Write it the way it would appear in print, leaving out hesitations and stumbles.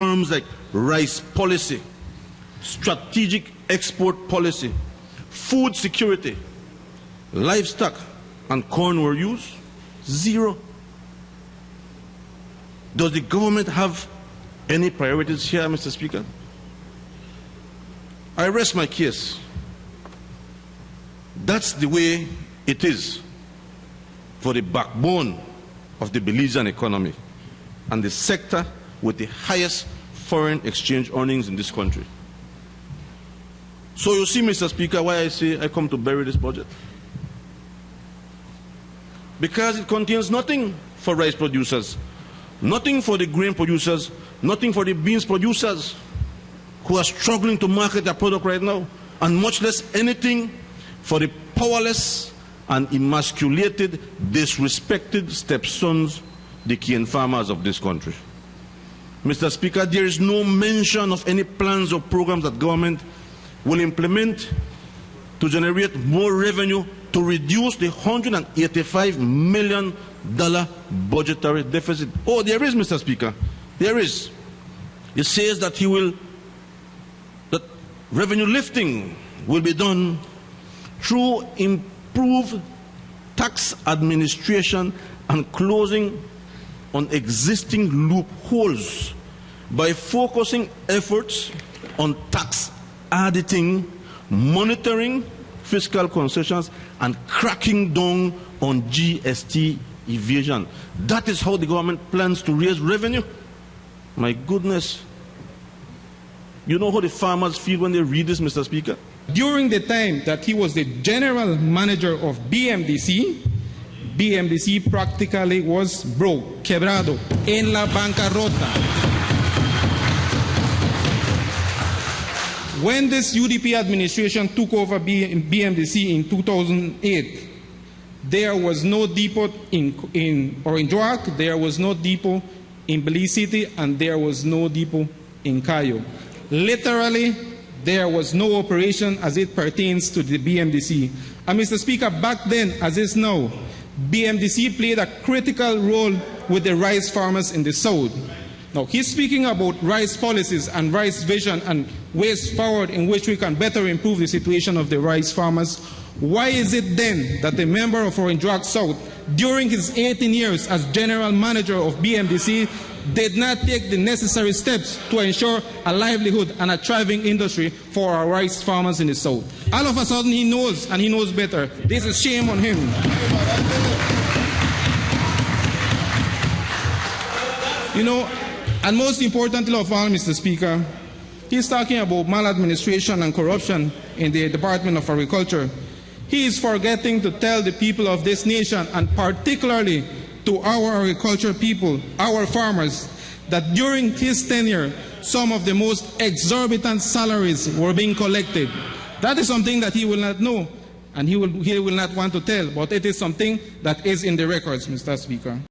terms like rice policy, strategic export policy, food security, livestock, and corn were used? Zero. Does the government have any priorities here, Mr. Speaker? I rest my case. That's the way it is for the backbone of the Belizean economy and the sector with the highest foreign exchange earnings in this country. So you see, Mr. Speaker, why I say I come to bury this budget. Because it contains nothing for rice producers, nothing for the grain producers, nothing for the beans producers who are struggling to market their product right now, and much less anything for the powerless and emasculated, disrespected stepsons, the cane farmers of this country. Mr. Speaker, there is no mention of any plans or programs that government will implement to generate more revenue to reduce the $185 million budgetary deficit. Oh, there is, Mr. Speaker. There is. It says that that revenue lifting will be done through improved tax administration and closing on existing loopholes by focusing efforts on tax auditing, monitoring fiscal concessions, and cracking down on GST evasion. That is how the government plans to raise revenue. My goodness. You know how the farmers feel when they read this, Mr. Speaker? During the time that he was the general manager of BMDC, BMDC practically was broke, quebrado, en la bancarrota. When this UDP administration took over BMDC in 2008, there was no depot in Orange Walk, there was no depot in Belize City, and there was no depot in Cayo. Literally, there was no operation as it pertains to the BMDC. And Mr. Speaker, back then, as is now, BMDC played a critical role with the rice farmers in the South. Now, he's speaking about rice policies and rice vision and ways forward in which we can better improve the situation of the rice farmers. Why is it then that a member of Orange Walk South, during his 18 years as general manager of BMDC, did not take the necessary steps to ensure a livelihood and a thriving industry for our rice farmers in the South? All of a sudden he knows, and he knows better. This is shame on him. You know, and most importantly of all, Mr. Speaker, he's talking about maladministration and corruption in the Department of Agriculture. He is forgetting to tell the people of this nation, and particularly to our agriculture people, our farmers, that during his tenure, some of the most exorbitant salaries were being collected. That is something that he will not know, and he will not want to tell, but it is something that is in the records, Mr. Speaker.